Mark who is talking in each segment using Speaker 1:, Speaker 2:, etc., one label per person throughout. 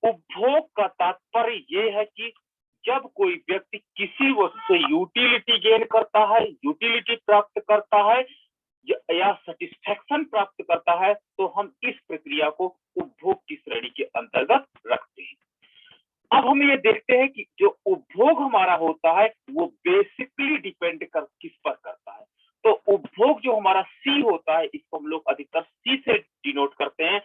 Speaker 1: उपभोग का तात्पर्य ये है कि जब कोई व्यक्ति किसी वस्तु से यूटिलिटी गेन करता है, यूटिलिटी प्राप्त करता है या सेटिस्फैक्शन प्राप्त करता है, तो हम इस प्रक्रिया को उपभोग की श्रेणी के अंतर्गत रखते हैं। अब हम ये देखते हैं कि जो उपभोग हमारा होता है वो बेसिकली डिपेंड किस पर करता है। तो उपभोग जो हमारा सी होता है, इसको हम लोग अधिकतर सी से डिनोट करते हैं।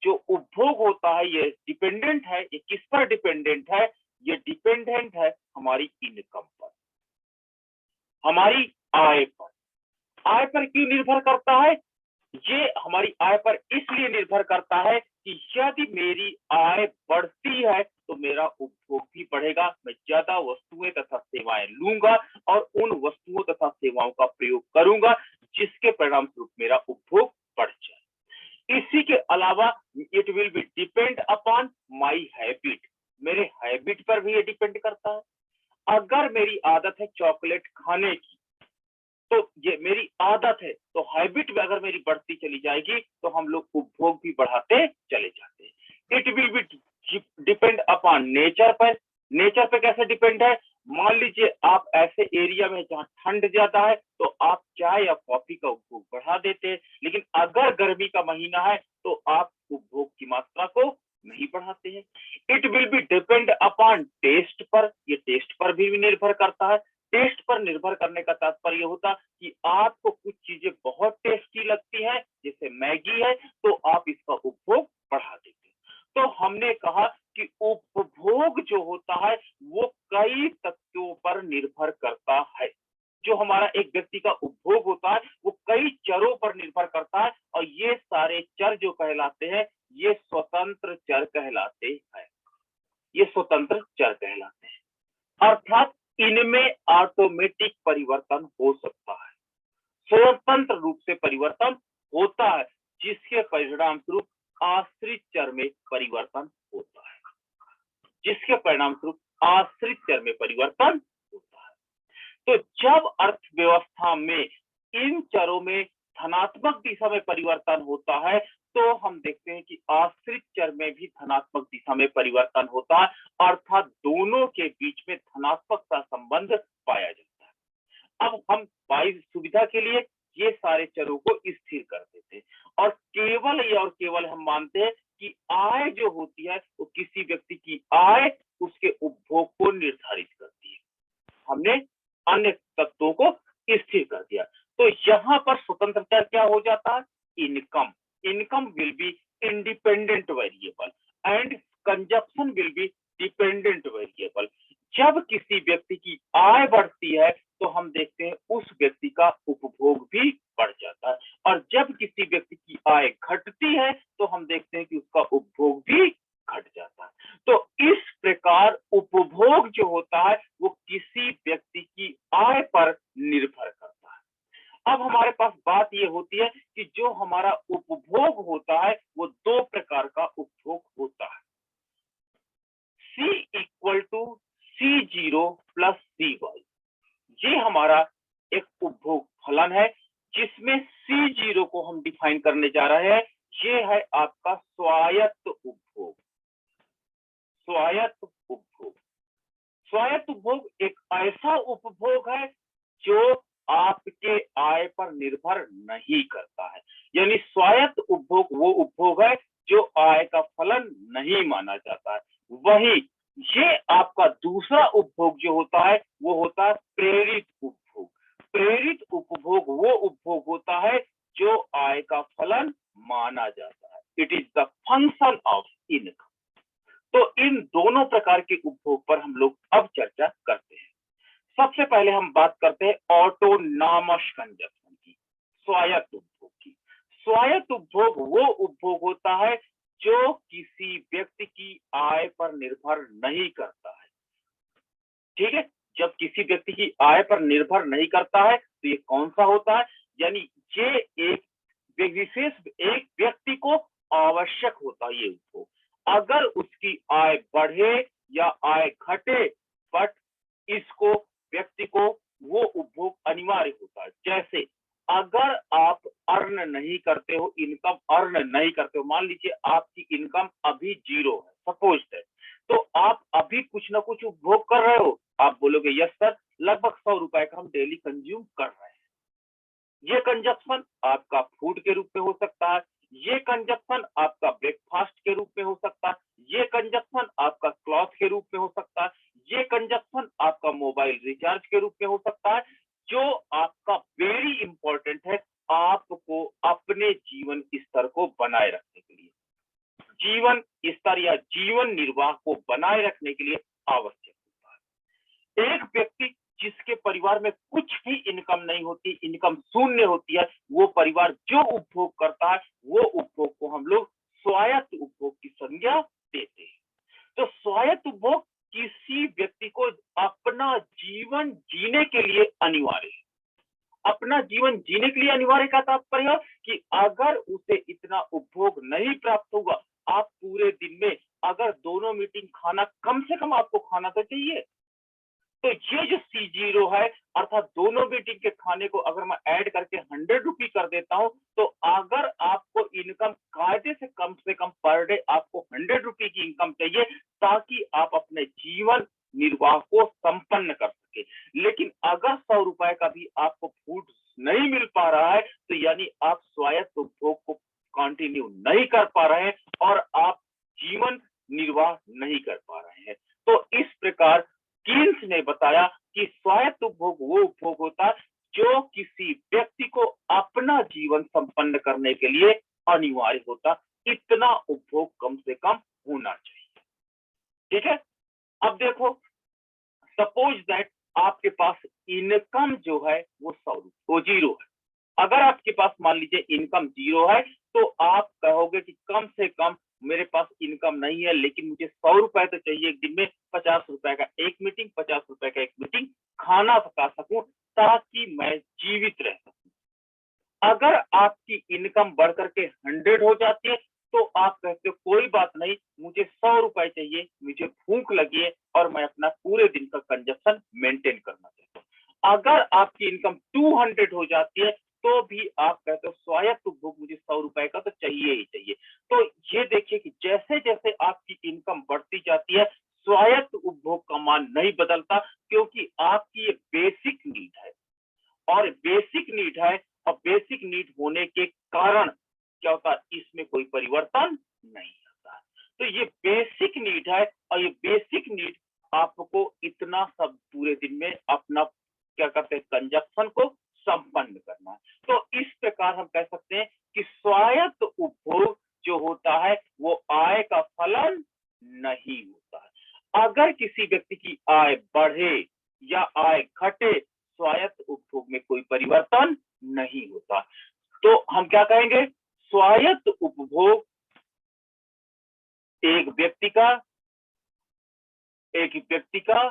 Speaker 1: जो उपभोग होता है ये डिपेंडेंट है। ये किस पर डिपेंडेंट है? ये डिपेंडेंट है हमारी इनकम पर, हमारी आय पर। आय पर क्यों निर्भर करता है? ये हमारी आय पर इसलिए निर्भर करता है कि यदि मेरी आय बढ़ती है तो मेरा उपभोग भी बढ़ेगा। मैं ज्यादा वस्तुएं तथा सेवाएं लूंगा और उन वस्तुओं तथा सेवाओं का प्रयोग करूंगा, जिसके परिणाम स्वरूप मेरा उपभोग बढ़ जाए। इसी के अलावा it will be depend upon my habit. मेरे हैबिट पर भी ये डिपेंड करता है। अगर मेरी आदत है चॉकलेट खाने की, तो ये मेरी आदत है, तो हैबिट में अगर मेरी बढ़ती चली जाएगी तो हम लोग उपभोग भी बढ़ाते चले जाते हैं। It will be depend upon nature पर। नेचर पे कैसे डिपेंड है? मान लीजिए आप ऐसे एरिया में जहां ठंड ज्यादा है तो आप चाय या कॉफी का उपभोग बढ़ा देते हैं, लेकिन अगर गर्मी का महीना है तो आप उपभोग की मात्रा को नहीं बढ़ाते हैं। It will be depend upon test पर। ये टेस्ट पर भी निर्भर करता है। टेस्ट पर निर्भर करने का तात्पर्य होता कि आपको कुछ चीजें बहुत टेस्टी लगती है, जैसे मैगी है, तो आप इसका उपभोग बढ़ा देते हैं। तो हमने कहा कि उपभोग जो होता है वो कई तत्वों पर निर्भर करता है। जो हमारा एक व्यक्ति का उपभोग होता है वो कई चरों पर निर्भर करता है, और ये सारे चर जो कहलाते हैं ये स्वतंत्र चर कहलाते हैं। ये स्वतंत्र चर कहलाते हैं, अर्थात इनमें ऑटोमेटिक परिवर्तन हो सकता है, स्वतंत्र रूप से परिवर्तन होता है, जिसके परिणाम स्वरूप आश्रित चर में परिवर्तन होता है। जिसके परिणाम स्वरूप आश्रित चर में परिवर्तन होता है। तो जब अर्थव्यवस्था में इन चरों में धनात्मक दिशा में परिवर्तन होता है तो हम देखते हैं कि आश्रित चर में भी धनात्मक दिशा में परिवर्तन होता है, अर्थात दोनों के बीच में धनात्मक का संबंध पाया जाता है। अब हम बाई सुविधा के लिए ये सारे चरों को स्थिर कर देते हैं, और केवल हम मानते हैं कि आय जो होती है वो किसी व्यक्ति की आय उसके उपभोग को निर्धारित करती है। हमने अन्य तत्वों को स्थिर कर दिया। तो यहाँ पर स्वतंत्र चर क्या हो जाता है? Income. Income will be independent variable and consumption will be dependent variable. जब किसी व्यक्ति की आय बढ़ती है तो हम देखते हैं उस व्यक्ति का उपभोग भी बढ़ जाता है, और जब किसी व्यक्ति की आय घटती है तो हम देखते हैं कि उसका उपभोग भी घट जाता है। तो इस प्रकार उपभोग जो होता है वो किसी व्यक्ति की आय पर निर्भर करता है। अब हमारे पास बात ये होती है कि जो हमारा उपभोग होता है वो दो प्रकार का उपभोग होता है। C equal to C0 plus CY, ये हमारा एक उपभोग फलन है, जिसमें C0 को हम डिफाइन करने जा रहे हैं। ये है आपका स्वायत्त उपभोग। स्वायत्त उपभोग। स्वायत्त उपभोग एक ऐसा उपभोग है जो आपके आय पर निर्भर नहीं करता है। यानी स्वायत्त उपभोग वो उपभोग है जो आय का फलन नहीं माना जाता है। वही ये आपका दूसरा उपभोग जो होता है वो होता है प्रेरित उपभोग। प्रेरित उपभोग वो उपभोग होता है जो आय का फलन माना जाता है। It is the function of income. तो इन दोनों प्रकार के उपभोग पर हम लोग अब चर्चा करते हैं। सबसे पहले हम बात करते हैं ऑटोनॉमस कंजप्शन की, स्वायत्त उपभोग की। स्वायत्त उपभोग वो उपभोग होता है जो किसी व्यक्ति की आय पर निर्भर नहीं करता है। ठीक है, जब किसी व्यक्ति की आय पर निर्भर नहीं करता है तो ये कौन सा होता है? यानी ये एक विशेष एक व्यक्ति को आवश्यक होता है ये उपभोग। अगर उसकी आय बढ़े या आय घटे, बट इसको व्यक्ति को वो उपभोग अनिवार्य होता है। जैसे अगर आप अर्न नहीं करते हो, इनकम अर्न नहीं करते हो, मान लीजिए आपकी इनकम अभी 0 है, सपोज दैट अभी कुछ ना कुछ उपभोग कर रहे हो? आप बोलोगे यस सर, लगभग 100 रुपए का हम डेली कंज्यूम कर रहे हैं। ये कंजप्शन आपका फूड के रूप में हो सकता है, ये कंजप्शन आपका ब्रेकफास्ट के रूप में हो सकता है, ये कंजप्शन आपका क्लॉथ के रूप में हो सकता है, ये कंजप्शन आपका मोबाइल रिचार्ज के रूप में हो सकता है। जो आपका वेरी इंपॉर्टेंट है आपको अपने जीवन स्तर को बनाए रखने के लिए, जीवन स्तर या जीवन निर्वाह को बनाए रखने के लिए आवश्यक होता है। एक व्यक्ति जिसके परिवार में कुछ भी इनकम नहीं होती, इनकम शून्य होती है, वो परिवार जो उपभोग करता है वो उपभोग को हम लोग स्वायत्त उपभोग की संज्ञा देते हैं। तो स्वायत्त उपभोग किसी व्यक्ति को अपना जीवन जीने के लिए अनिवार्य है। अपना जीवन जीने के लिए अनिवार्य का तात्पर्य कि अगर उसे इतना उपभोग नहीं प्राप्त होगा, आप पूरे दिन में अगर दोनों मीटिंग खाना कम से कम आपको खाना तो चाहिए। तो ये जो C0 है अर्थात दोनों मीटिंग के खाने को अगर मैं ऐड करके 100 रुपी कर देता हूं, तो अगर आपको इनकम कायदे से कम पर डे आपको 100 रुपी की इनकम चाहिए ताकि आप अपने जीवन निर्वाह को संपन्न कर सके। लेकिन अगर 100 रुपए का भी आपको फूड नहीं मिल पा रहा है तो यानी आप स्वायत्त उपभोग को कंटिन्यू नहीं कर पा रहे हैं और आप जीवन निर्वाह नहीं कर पा रहे हैं। तो इस प्रकार कीन्स ने बताया कि स्वायत्त उपभोग वो उपभोग होता है जो किसी व्यक्ति को अपना जीवन संपन्न करने के लिए अनिवार्य होता, इतना उपभोग कम से कम होना चाहिए। ठीक है, अब देखो सपोज दैट आपके पास इनकम जो है वो 100 वो 0 है। अगर आपके पास मान लीजिए इनकम 0 है तो आप कहोगे कि कम से कम मेरे पास इनकम नहीं है लेकिन मुझे 100 रुपए तो चाहिए एक दिन में, 50 रुपए का एक मीटिंग, 50 रुपए का एक मीटिंग खाना पका सकूं ताकि मैं जीवित रह सकूं। अगर आपकी इनकम बढ़ करके 100 हो जाती है तो आप कहते हो कोई बात नहीं, मुझे 100 रुपए चाहिए, मुझे भूख लगी है और मैं अपना पूरे दिन का कंजप्शन मेंटेन करना चाहता हूँ। अगर आपकी इनकम 200 हो जाती है तो भी आप कहते हो स्वायत्त उपभोग मुझे 100 रुपए का तो चाहिए ही चाहिए। तो ये देखिए कि जैसे जैसे आपकी इनकम बढ़ती जाती है स्वायत्त उपभोग का मान नहीं बदलता क्योंकि आपकी ये बेसिक नीड है और बेसिक नीड है और बेसिक नीड होने के कारण क्या होता है इसमें कोई परिवर्तन नहीं आता है। तो ये बेसिक नीड है और ये बेसिक नीड आपको इतना सब पूरे दिन में अपना क्या कहते हैं कंजप्शन को संपन्न करना है। तो इस प्रकार हम कह सकते हैं कि स्वायत्त उपभोग जो होता है वो आय का फलन नहीं होता है। अगर किसी व्यक्ति की आय बढ़े या आय घटे स्वायत्त उपभोग में कोई परिवर्तन नहीं होता। तो हम क्या कहेंगे, स्वायत्त उपभोग एक व्यक्ति का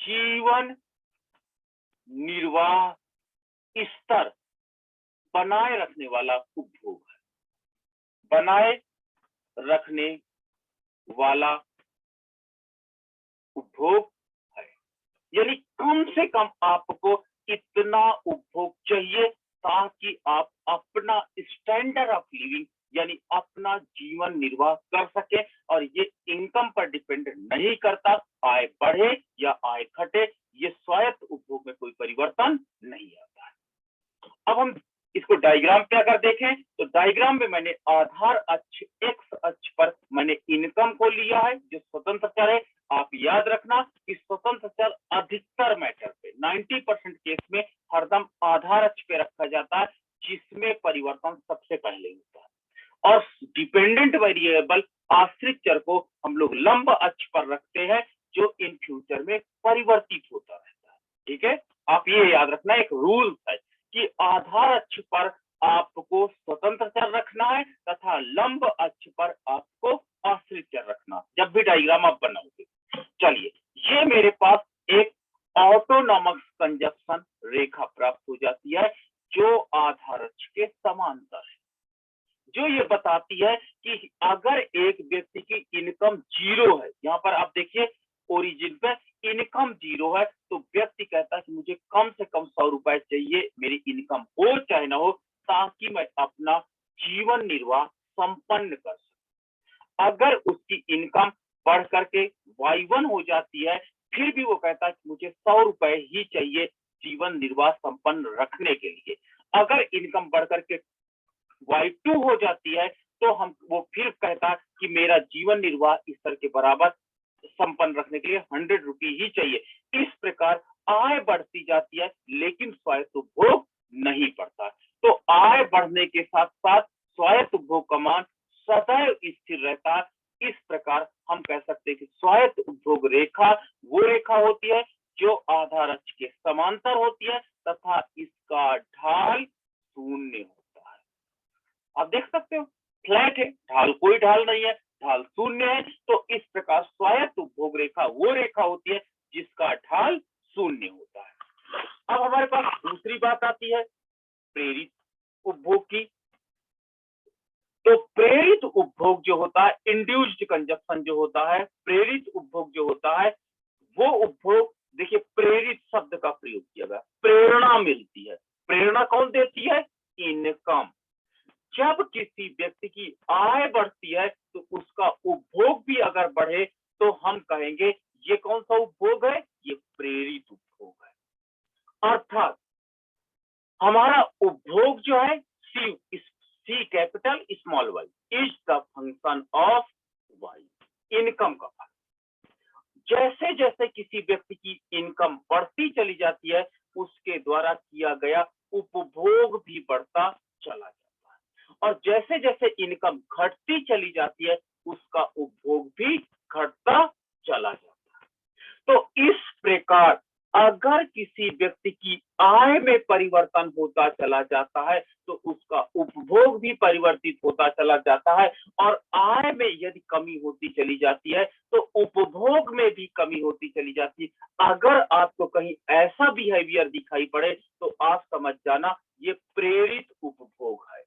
Speaker 1: जीवन निर्वाह स्तर बनाए रखने वाला उपभोग है, बनाए रखने वाला उपभोग है। यानी कम से कम आपको इतना उपभोग चाहिए ताकि आप अपना स्टैंडर्ड ऑफ लिविंग यानी अपना जीवन निर्वाह कर सके और ये इनकम पर डिपेंड नहीं करता, आय बढ़े या आय घटे ये स्वायत्त उपभोग में कोई परिवर्तन नहीं आता है। अब हम इसको डायग्राम पे अगर देखें तो डायग्राम में मैंने आधार अक्ष एक्स अक्ष पर मैंने इनकम को लिया है जो स्वतंत्र चर है। आप याद रखना कि स्वतंत्र चर अधिकतर मैटर पे 90% केस में हरदम आधार अक्ष पे रखा जाता है जिसमें परिवर्तन सबसे पहले होता है और डिपेंडेंट वेरिएबल आश्रित चर को हम लोग लंब अक्ष पर रखते हैं जो इन फ्यूचर में परिवर्तित होता रहता है। ठीक है, आप ये याद रखना एक रूल है कि आधार अक्ष पर आपको स्वतंत्र चर रखना है तथा लंब अक्ष पर आपको आश्रित चर रखना जब भी डायग्राम आप बनाओगे। चलिए, ये मेरे पास एक ऑटोनॉमस कंजप्शन रेखा प्राप्त हो जाती है जो आधार अक्ष के समांतर है, जो ये बताती है कि अगर एक व्यक्ति की इनकम 0 है, यहाँ पर आप देखिए ओरिजिन पे इनकम 0 है तो व्यक्ति कहता है कि मुझे कम से कम 100 रुपए चाहिए, मेरी इनकम हो चाहे ना हो ताकि मैं अपना जीवन निर्वाह संपन्न कर सकूं। अगर उसकी इनकम बढ़ करके Y1 हो जाती है, फिर भी वो कहता है कि मुझे 100 रुपए ही चाहिए जीवन निर्वाह संपन्न रखने के लिए। अगर इनकम बढ़ करके Y2 हो जाती है तो हम वो फिर कहता है कि मेरा जीवन निर्वाह स्तर के बराबर संपन्न रखने के लिए 100 रुपये ही चाहिए। इस प्रकार आय बढ़ती जाती है लेकिन स्वायत्त उपभोग नहीं बढ़ता। तो आय बढ़ने के साथ साथ स्वायत्त उपभोग का मान सदैव स्थिर रहता है। इस प्रकार हम कह सकते हैं कि स्वायत्त उपभोग रेखा वो रेखा होती है जो आधार अक्ष के समांतर होती है तथा इसका ढाल शून्य होता है। आप देख सकते हो फ्लैट है, ढाल कोई ढाल नहीं है, ढाल शून्य है। तो इस प्रकार स्वायत्त उपभोग रेखा वो रेखा होती है जिसका ढाल शून्य होता है। अब हमारे पास दूसरी बात आती है प्रेरित उपभोग की। तो प्रेरित उपभोग जो होता है, इंड्यूस्ड कंजप्शन जो होता है, प्रेरित उपभोग जो होता है, वो उपभोग देखिए प्रेरित शब्द का प्रयोग किया गया, प्रेरणा मिलती है। प्रेरणा कौन देती है? इनकम। जब किसी व्यक्ति की आय बढ़ती है तो उसका उपभोग भी अगर बढ़े तो हम कहेंगे ये कौन सा उपभोग है? ये प्रेरित उपभोग है। अर्थात हमारा उपभोग जो है C capital small Y is the function of Y, income का फंक्शन। जैसे जैसे किसी व्यक्ति की इनकम बढ़ती चली जाती है उसके द्वारा किया गया उपभोग भी बढ़ता चला जाता है, और जैसे जैसे इनकम घटती चली जाती है उसका उपभोग भी घटता चला जाता है। तो इस प्रकार अगर किसी व्यक्ति की आय में परिवर्तन होता चला जाता है तो उसका उपभोग भी परिवर्तित होता चला जाता है, और आय में यदि कमी होती चली जाती है तो उपभोग में भी कमी होती चली जाती है। अगर आपको कहीं ऐसा बिहेवियर दिखाई पड़े तो आप समझ जाना ये प्रेरित उपभोग है,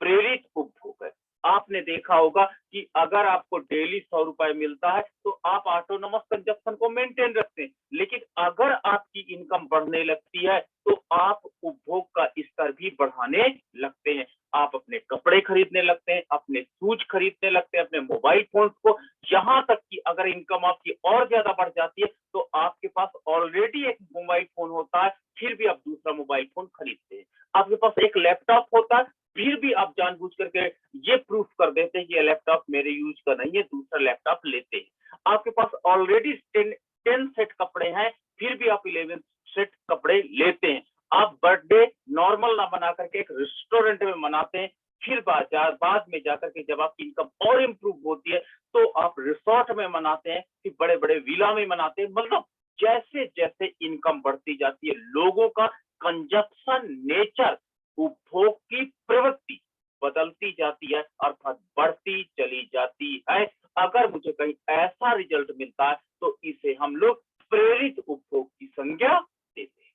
Speaker 1: प्रेरित उपभोग है। आपने देखा होगा कि अगर आपको डेली 100 रुपए मिलता है तो आप ऑटोनोमस कंजप्शन को मेंटेन रखते हैं, लेकिन अगर आपकी इनकम बढ़ने लगती है तो आप उपभोग का स्तर भी बढ़ाने लगते हैं। आप अपने कपड़े खरीदने लगते हैं, अपने शूज खरीदने लगते हैं, अपने मोबाइल फोन को, यहाँ तक कि अगर इनकम आपकी और ज्यादा बढ़ जाती है तो आपके पास ऑलरेडी एक मोबाइल फोन होता है फिर भी आप दूसरा मोबाइल फोन खरीदते हैं। आपके पास एक लैपटॉप होता है फिर भी आप जानबूझ करके ये प्रूफ कर देते हैं कि ये लैपटॉप मेरे यूज का नहीं है, दूसरा लैपटॉप लेते हैं। आपके पास ऑलरेडी 10 सेट कपड़े हैं फिर भी आप 11 सेट कपड़े लेते हैं। आप बर्थडे नॉर्मल ना बना करके एक रेस्टोरेंट में मनाते हैं, फिर बाद में जाकर के जब आपकी इनकम और इम्प्रूव होती है तो आप रिसोर्ट में मनाते हैं, फिर बड़े बड़े विला में मनाते हैं। मतलब जैसे जैसे इनकम बढ़ती जाती है लोगों का कंजप्शन नेचर, उपभोग की प्रवृत्ति बदलती जाती है अर्थात बढ़ती चली जाती है। अगर मुझे कहीं ऐसा रिजल्ट मिलता है तो इसे हम लोग प्रेरित उपभोग की संज्ञा देते हैं।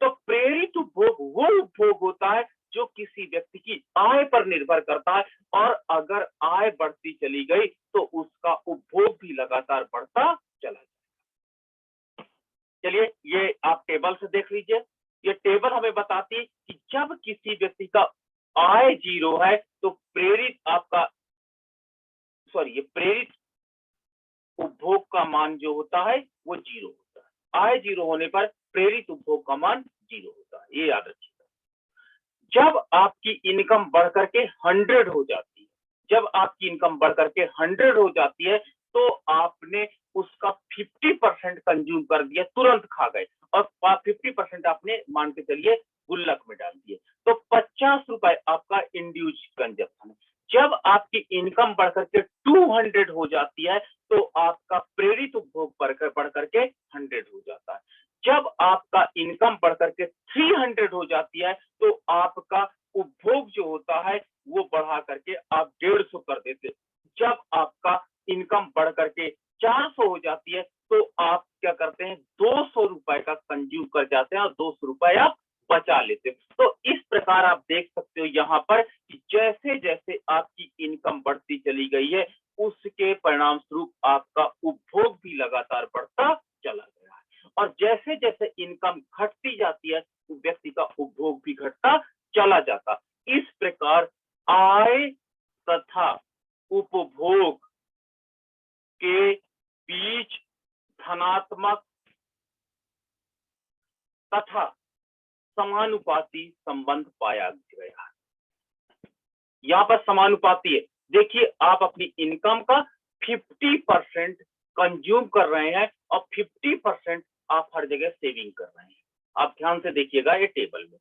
Speaker 1: तो प्रेरित उपभोग वो उपभोग होता है जो किसी व्यक्ति की आय पर निर्भर करता है, और अगर आय बढ़ती चली गई तो उसका उपभोग भी लगातार बढ़ता चला जाएगा। चलिए ये आप टेबल से देख लीजिए। ये टेबल हमें बताती है कि जब किसी व्यक्ति का आय 0 है तो प्रेरित प्रेरित उपभोग का मान जो होता है वो 0 होता है। आय 0 होने पर प्रेरित उपभोग का मान 0 होता है, ये याद रखिएगा। जब आपकी इनकम बढ़ करके 100 हो जाती है, जब आपकी इनकम बढ़ करके 100 हो जाती है तो आपने उसका 50% कंज्यूम कर दिया, तुरंत खा गए, और 50% आपने मान के चलिए गुल्लक में डाल दिए, तो 50 रुपए आपका इंड्यूस कंजप्शन है। जब आपकी इनकम बढ़ करके 200 हो जाती है तो आपका प्रेरित उपभोग बढ़ करके 100 हो जाता है। जब आपका इनकम बढ़ करके 300 हो जाती है तो आपका उपभोग जो होता है वो बढ़ा करके आप 150 कर देते। जब आपका इनकम बढ़ करके 400 हो जाती है तो आप क्या करते हैं, 200 रुपए का कंज्यूम कर जाते हैं और 200 रुपए आप बचा लेते हैं। तो इस प्रकार आप देख सकते हो यहाँ पर कि जैसे जैसे आपकी इनकम बढ़ती चली गई है उसके परिणाम स्वरूप आपका उपभोग भी लगातार बढ़ता चला गया है, और जैसे जैसे इनकम घटती जाती है तो व्यक्ति का उपभोग भी घटता चला जाता। इस प्रकार आय तथा उपभोग के बीच धनात्मक तथा समानुपाती संबंध पाया गया। यहाँ पर समानुपाती है। देखिए, आप अपनी इनकम का 50% कंज्यूम कर रहे हैं और 50% आप हर जगह सेविंग कर रहे हैं। आप ध्यान से देखिएगा ये टेबल में,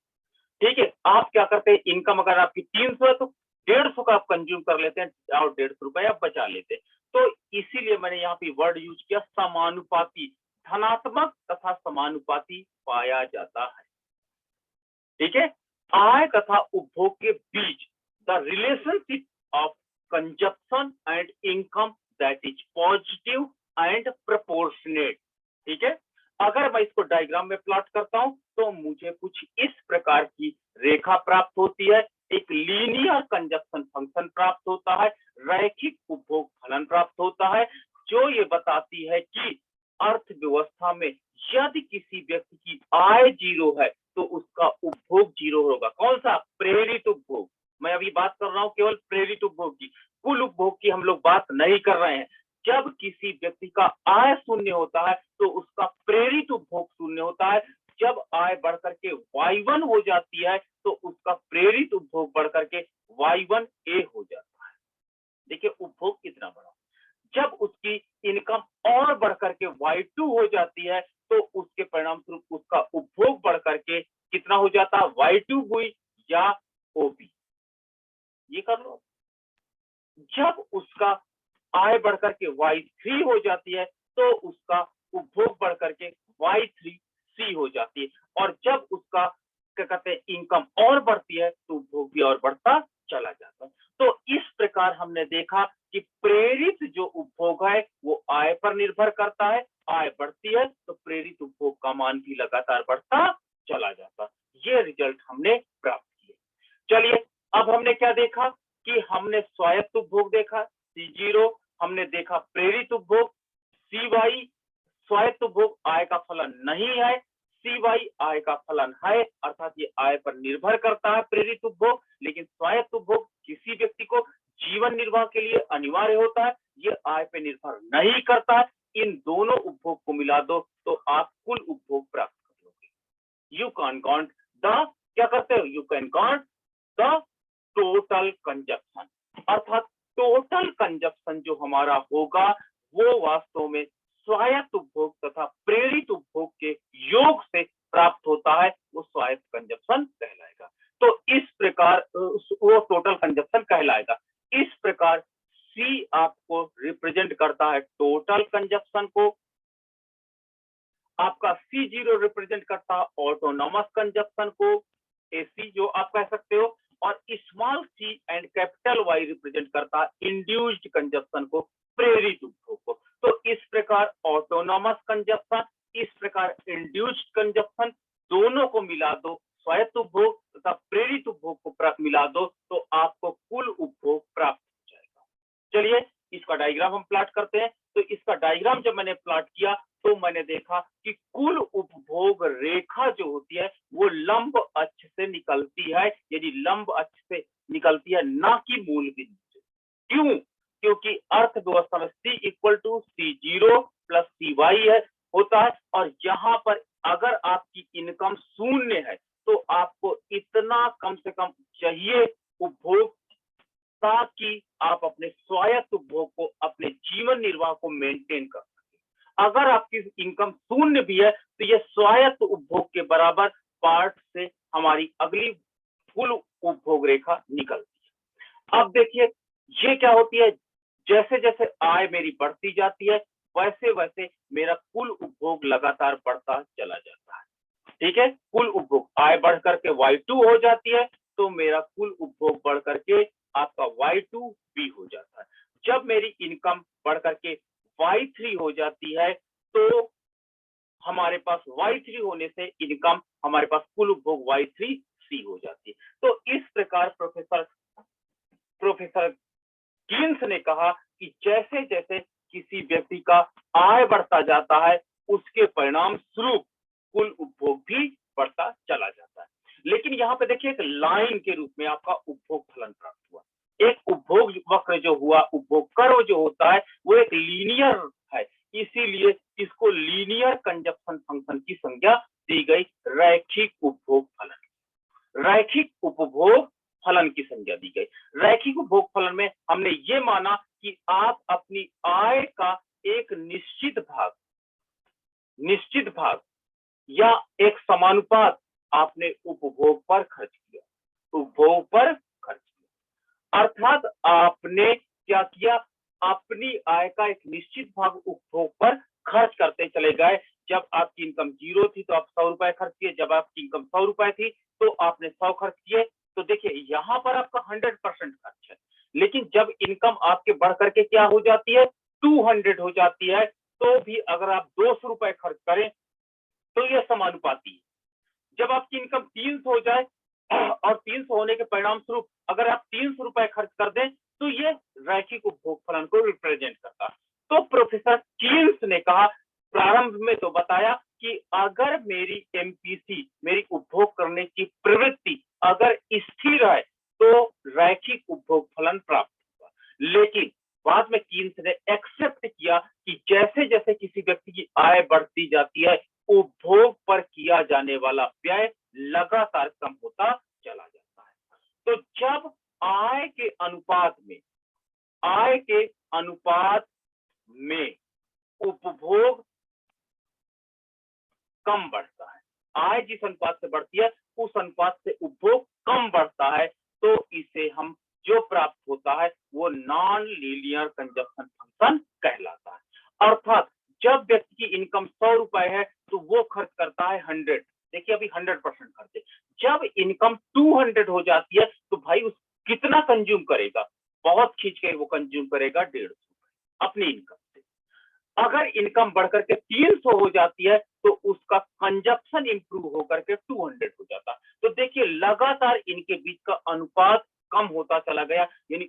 Speaker 1: ठीक है। आप क्या करते हैं, इनकम अगर आपकी 300 है तो 150 का आप कंज्यूम कर लेते हैं और 150 रुपए आप बचा लेते हैं। तो इसीलिए मैंने यहाँ पे वर्ड यूज किया समानुपाती, धनात्मक तथा समानुपाती पाया जाता है, ठीक है। आय तथा उपभोग के बीच the relationship of consumption and income that is positive and proportionate, ठीक है। अगर मैं इसको डायग्राम में प्लॉट करता हूं तो मुझे कुछ इस प्रकार की रेखा प्राप्त होती है। एक लीनियर कंजप्शन फंक्शन प्राप्त होता है, रैखिक उपभोग फलन प्राप्त होता है, जो ये बताती है कि अर्थव्यवस्था में यदि किसी व्यक्ति की आय 0 है तो उसका उपभोग 0 होगा। कौन सा? प्रेरित उपभोग। मैं अभी बात कर रहा हूं केवल प्रेरित उपभोग की, कुल उपभोग की हम लोग बात नहीं कर रहे हैं। जब किसी व्यक्ति का आय 0 होता है तो उसका प्रेरित उपभोग 0 होता है। जब आय बढ़कर के Y1 हो जाती है तो उसका प्रेरित उपभोग बढ़कर के Y1A हो जाता है। देखिए उपभोग कितना बड़ा। जब उसकी इनकम और बढ़कर के Y2 हो जाती है तो उसके परिणाम स्वरूप उसका उपभोग बढ़कर के कितना हो जाता है? Y2B या OB। ये कर लो। जब उसका आय बढ़कर के Y3 हो जाती है तो उसका उपभोग बढ़कर के Y3C हो जाती है। और जब उसका क्या कहते हैं इनकम और बढ़ती है तो उपभोग भी और बढ़ता चला जाता है। तो इस प्रकार हमने देखा कि प्रेरित जो उपभोग है वो आय पर निर्भर करता है। आय बढ़ती है तो प्रेरित उपभोग का मान भी लगातार बढ़ता चला जाता है। ये रिजल्ट हमने प्राप्त किए। चलिए अब हमने क्या देखा कि हमने स्वायत्त उपभोग देखा C0, हमने देखा प्रेरित उपभोग CY। स्वायत्त उपभोग आय का फलन नहीं है, CY आय का फलन है, अर्थात ये आय पर निर्भर करता है प्रेरित उपभोग। लेकिन स्वायत्त उपभोग किसी व्यक्ति को जीवन निर्वाह के लिए अनिवार्य होता है, ये आय पे निर्भर नहीं करता है। इन दोनों उपभोग को मिला दो तो आप कुल उपभोग प्राप्त कर लोगे। यू कैन काउंट द, क्या करते हो, you can count the total consumption, अर्थात टोटल कंजप्शन जो हमारा होगा वो वास्तव में स्वायत्त उपभोग तथा प्रेरित उपभोग के योग से प्राप्त होता है, वो स्वायत्त कंजप्शन कहलाएगा। तो इस प्रकार वो टोटल कंजप्शन कहलाएगा। इस प्रकार सी आपको रिप्रेजेंट करता है टोटल कंजप्शन को, आपका C0 रिप्रेजेंट करता है ऑटोनॉमस कंजप्शन को, AC जो आप कह सकते हो, और small c and capital Y represent करता है इंड्यूस्ड कंजप्शन को, प्रेरित उपभोग को। तो इस प्रकार ऑटोनॉमस कंजप्शन, इस प्रकार इंड्यूस्ड कंजप्शन, दोनों को मिला दो, स्वायत्त उपभोग तथा प्रेरित उपभोग को मिला दो तो आपको कुल उपभोग प्राप्त हो जाएगा। चलिए इसका डायग्राम हम प्लॉट करते हैं। तो इसका डायग्राम जब मैंने प्लॉट किया तो मैंने देखा कि कुल उपभोग रेखा जो होती है वो लंब अक्ष से निकलती है, यदि लंब अक्ष से निकलती है, ना कि मूल बिंदु से। क्यों? क्योंकि अर्थव्यवस्था में C equal to C0 plus CY है होता है, और यहाँ पर अगर आपकी इनकम 0 है तो आपको इतना कम से कम चाहिए उपभोग ताकि आप अपने स्वायत्त उपभोग को, अपने जीवन निर्वाह को मेंटेन कर सके। अगर आपकी इनकम 0 भी है तो ये स्वायत्त उपभोग के बराबर पार्ट से हमारी अगली कुल उपभोग रेखा निकलती है। अब देखिए ये क्या होती है, जैसे जैसे आय मेरी बढ़ती जाती है वैसे वैसे मेरा कुल उपभोग लगातार बढ़ता चला जाता है, ठीक है। कुल उपभोग आय बढ़ करके Y2 हो जाती है तो मेरा कुल उपभोग बढ़ करके आपका Y2B हो जाता है। जब मेरी इनकम बढ़ करके Y3 हो जाती है तो हमारे पास Y3 होने से इनकम, हमारे पास कुल उपभोग Y3C हो जाती है। तो इस प्रकार प्रोफेसर कीन्स ने कहा कि जैसे जैसे किसी व्यक्ति का आय बढ़ता जाता है उसके परिणाम स्वरूप कुल उपभोग भी बढ़ता चला जाता है। लेकिन यहाँ पे देखिए एक लाइन के रूप में आपका उपभोग फलन प्राप्त हुआ, एक उपभोग वक्र जो हुआ, उपभोग कर्व जो होता है वो एक लीनियर है, इसीलिए इसको लीनियर कंजप्शन फंक्शन की संज्ञा दी गई, रैखिक उपभोग फलन। रैखिक उपभोग फलन की संज्ञा दी गई। रैखिक उपभोग फलन में हमने ये माना कि आप अपनी आय का एक निश्चित भाग या एक समानुपात आपने उपभोग पर खर्च किया, उपभोग पर खर्च किया, अर्थात आपने क्या किया, अपनी आय का एक निश्चित भाग उपभोग पर खर्च करते चले गए। जब आपकी इनकम 0 थी तो आप 100 रुपए खर्च किए, जब आपकी इनकम 100 रुपए थी तो आपने 100 खर्च किए। तो देखिए यहाँ पर आपका 100% खर्च है, लेकिन जब इनकम आपके बढ़ करके क्या हो जाती है, 200 हो जाती है, तो भी अगर आप 200 रुपए खर्च करें तो यह समानुपाती है। जब आपकी इनकम 300 हो जाए और 300 होने के परिणाम स्वरूप अगर आप 300 रुपए खर्च कर दें तो ये रैखिक उपभोग फलन को रिप्रेजेंट करता है। तो प्रोफेसर कीन्स ने कहा, प्रारंभ में तो बताया कि अगर मेरी एमपीसी, मेरी उपभोग करने की प्रवृत्ति अगर स्थिर है तो रैखिक उपभोग फलन प्राप्त होगा, लेकिन बाद में कीन्स ने एक्सेप्ट किया कि जैसे जैसे किसी व्यक्ति की आय बढ़ती जाती है, उपभोग पर किया जाने वाला व्यय लगातार कम होता चला जाता है। तो जब आय के अनुपात में उपभोग कम बढ़ता है, आय जिस अनुपात से बढ़ती है उस अनुपात से उपभोग कम बढ़ता है, तो इसे हम जो प्राप्त होता है वो नॉन लीनियर कंजप्शन फंक्शन कहलाता है। अर्थात जब व्यक्ति की इनकम 100 रुपए है तो वो खर्च करता है 100, देखिए अभी 100% खर्च है। जब इनकम 200 हो जाती है तो भाई उस कितना कंज्यूम करेगा, बहुत खींच के वो कंज्यूम करेगा 150 रुपए अपनी इनकम से। अगर इनकम बढ़कर के 300 हो जाती है तो उसका कंजप्शन इंप्रूव होकर के 200 हो जाता है। तो देखिए लगातार इनके बीच का अनुपात कम होता चला गया, यानी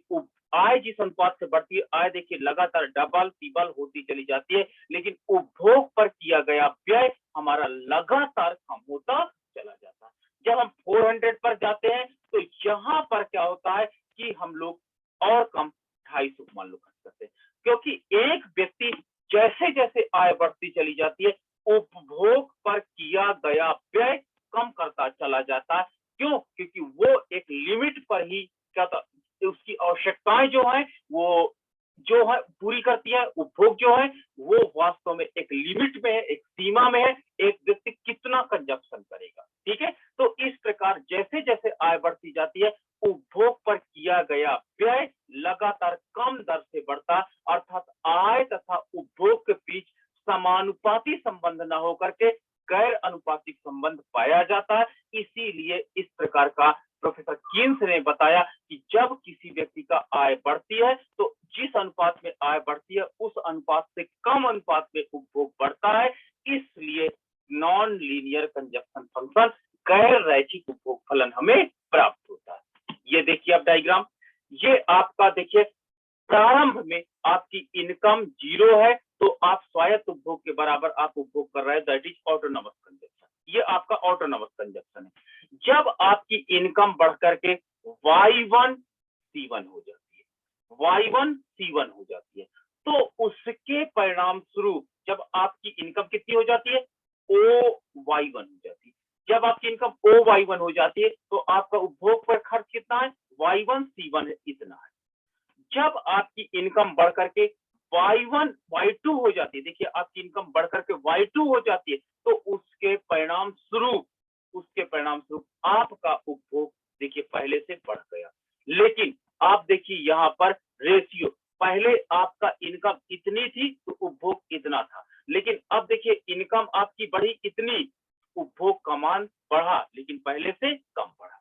Speaker 1: आय जिस अनुपात से बढ़ती है, आय देखिए लगातार डबल ट्रिपल होती चली जाती है, लेकिन उपभोग पर किया गया व्यय हमारा लगातार कम होता चला जाता है। जब हम 400 पर जाते हैं तो यहाँ पर क्या होता है कि हम लोग और कम 250 मान लो खर्च करते हैं, क्योंकि एक व्यक्ति जैसे जैसे आय बढ़ती चली जाती है उपभोग पर किया गया व्यय कम करता चला जाता है। क्यों? क्योंकि वो एक लिमिट पर ही क्या था, उसकी आवश्यकताएं जो है पूरी करती है। उपभोग जो है वो वास्तव में एक लिमिट में है, एक सीमा में है, एक व्यक्ति कितना कंजप्शन करेगा, ठीक है। तो इस प्रकार जैसे जैसे आय बढ़ती जाती है उपभोग पर किया गया व्यय लगातार कम दर से बढ़ता, अर्थात आय तथा उपभोग के बीच समानुपाती संबंध न होकर के गैर अनुपातिक संबंध पाया जाता है। इसीलिए इस प्रकार का प्रोफेसर कीन्स ने बताया कि जब किसी व्यक्ति का आय बढ़ती है तो जिस अनुपात में आय बढ़ती है उस अनुपात से कम अनुपात में उपभोग बढ़ता है, इसलिए नॉन लीनियर कंजप्शन फंक्शन गैर रैखिक उपभोग फलन हमें प्राप्त होता है। ये देखिए आप डायग्राम, ये आपका देखिए प्रारंभ में आपकी इनकम 0 है तो आप स्वायत्त उपभोग के बराबर आप उपभोग कर रहे हैं, दैट इज ऑटोनोमस कंजप्शन, ये आपका ऑटोनोमस कंजप्शन है। जब आपकी इनकम बढ़ करके Y1 C1 हो जाती है, Y1 C1 हो जाती है, तो उसके परिणाम स्वरूप जब आपकी इनकम कितनी हो जाती है, OY1 हो जाती है। जब आपकी इनकम OY1 हो जाती है तो आपका उपभोग पर खर्च कितना है, Y1 C1 है, इतना है। जब आपकी इनकम बढ़ करके Y1 Y2 हो जाती है, देखिए आपकी इनकम बढ़ करके Y2 हो जाती है तो उसके परिणाम स्वरूप आपका उपभोग देखिए पहले से बढ़ गया। लेकिन आप देखिए यहाँ पर रेशियो, पहले आपका इनकम इतनी थी तो उपभोग इतना था, लेकिन अब देखिए इनकम आपकी बढ़ी इतनी, उपभोग का मान बढ़ा लेकिन पहले से कम बढ़ा।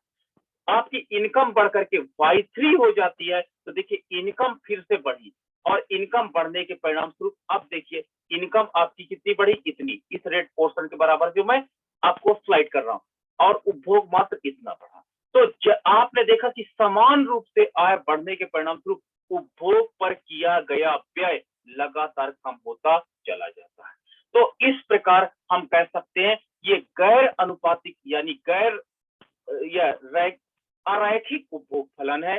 Speaker 1: आपकी इनकम बढ़ करके Y3 हो जाती है तो देखिए इनकम फिर से बढ़ी, और इनकम बढ़ने के परिणाम स्वरूप अब देखिए इनकम आपकी कितनी बढ़ी, इतनी, इस रेट पोर्शन के बराबर जो मैं आपको स्लाइड कर रहा हूं, और उपभोग मात्र इतना बढ़ा। तो आपने देखा कि समान रूप से आय बढ़ने के परिणाम स्वरूप उपभोग पर किया गया व्यय लगातार कम होता चला जाता है। तो इस प्रकार हम कह सकते हैं ये गैर अनुपातिक यानी गैर या अरैखिक उपभोग फलन है,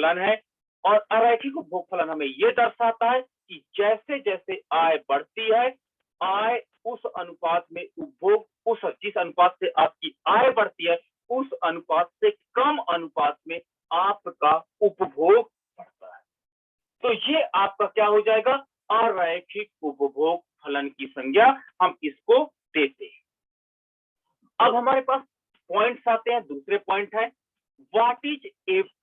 Speaker 1: फलन है। और अरैखिक उपभोग फलन हमें ये दर्शाता है कि जैसे जैसे आय बढ़ती है, आय उस अनुपात में उपभोग, उस जिस अनुपात से आपकी आय बढ़ती है उस अनुपात से कम अनुपात में आपका उपभोग बढ़ता है। तो ये आपका क्या हो जाएगा, अरैखिक उपभोग फलन की संज्ञा हम इसको देते हैं। अब हमारे पास पॉइंट्स आते हैं। दूसरे पॉइंट है what is